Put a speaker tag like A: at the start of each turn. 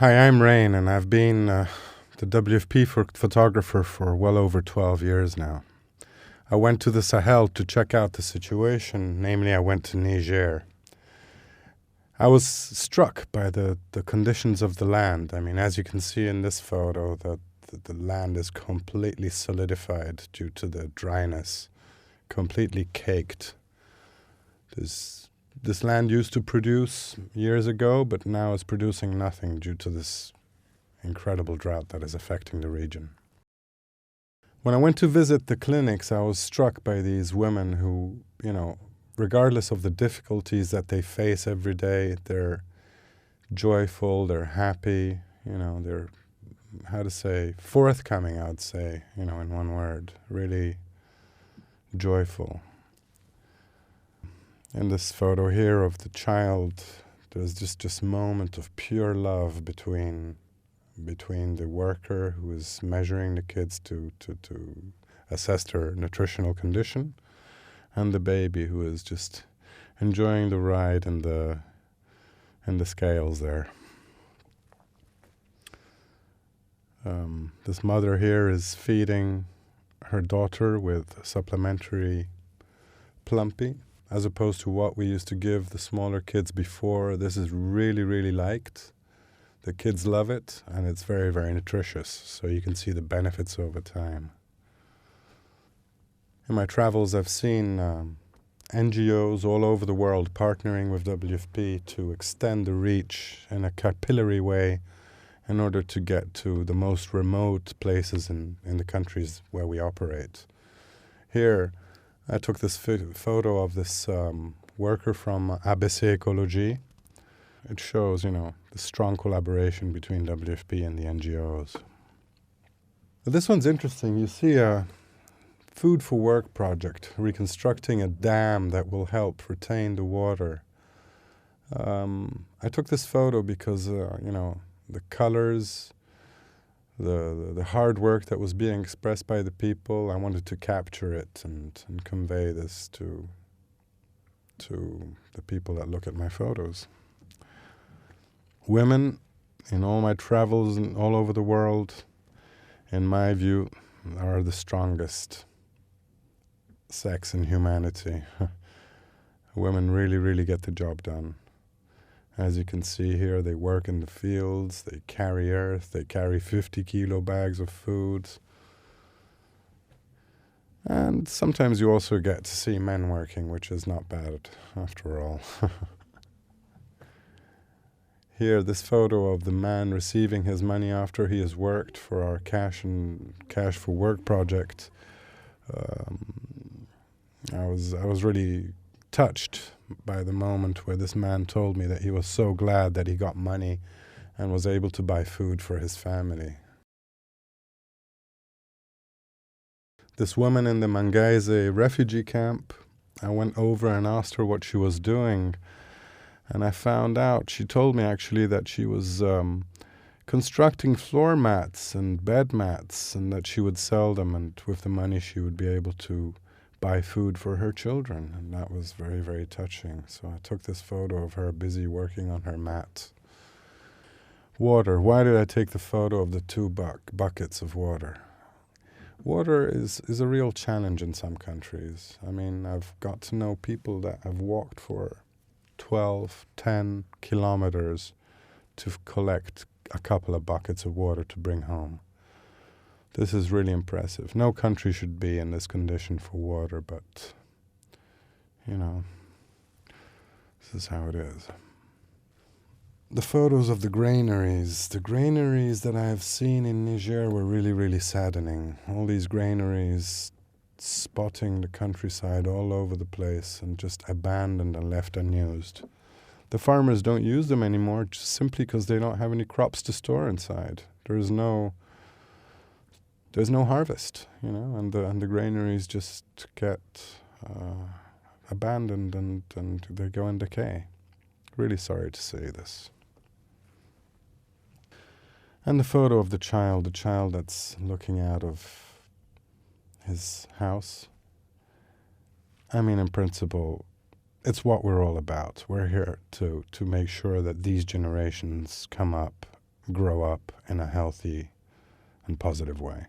A: Hi, I'm Rein, and I've been the WFP photographer for well over 12 years now. I went to the Sahel to check out the situation, namely I went to Niger. I was struck by the conditions of the land. I mean, as you can see in this photo, the land is completely solidified due to the dryness, completely caked. This land used to produce years ago, but now is producing nothing due to this incredible drought that is affecting the region. When I went to visit the clinics, I was struck by these women who, regardless of the difficulties that they face every day, they're joyful, they're happy, they're, forthcoming, I'd say, in one word, really joyful. In this photo here of the child, there's just this moment of pure love between the worker who is measuring the kids to assess their nutritional condition, and the baby who is just enjoying the ride and the scales there. This mother here is feeding her daughter with supplementary plumpy, as opposed to what we used to give the smaller kids before. This is really, really liked. The kids love it, and it's very, very nutritious, so you can see the benefits over time. In my travels, I've seen NGOs all over the world partnering with WFP to extend the reach in a capillary way in order to get to the most remote places in the countries where we operate. Here, I took this photo of this worker from ABC Ecologie. It shows, the strong collaboration between WFP and the NGOs. But this one's interesting. You see a Food for Work project reconstructing a dam that will help retain the water. I took this photo because, the colors, the hard work that was being expressed by the people, I wanted to capture it and convey this to the people that look at my photos. Women, in all my travels all over the world, in my view, are the strongest sex in humanity. Women really, really get the job done. As you can see here, they work in the fields, they carry earth, they carry 50-kilo bags of food. And sometimes you also get to see men working, which is not bad after all. Here, this photo of the man receiving his money after he has worked for our Cash for Work project. I was really touched by the moment where this man told me that he was so glad that he got money and was able to buy food for his family. This woman in the Mangaise refugee camp, I went over and asked her what she was doing. And I found out, she told me actually that she was constructing floor mats and bed mats, and that she would sell them, and with the money she would be able to buy food for her children. And that was very, very touching. So I took this photo of her busy working on her mat. Water. Why did I take the photo of the two buckets of water? Water is a real challenge in some countries. I mean, I've got to know people that have walked for 12, 10 kilometers to collect a couple of buckets of water to bring home. This is really impressive. No country should be in this condition for water, but, this is how it is. The photos of the granaries that I have seen in Niger were really, really saddening. All these granaries spotting the countryside all over the place and just abandoned and left unused. The farmers don't use them anymore just simply because they don't have any crops to store inside. There's no harvest, and the granaries just get abandoned and they go in decay. Really sorry to say this. And the photo of the child that's looking out of his house. I mean, in principle, it's what we're all about. We're here to make sure that these generations come up grow up in a healthy and positive way.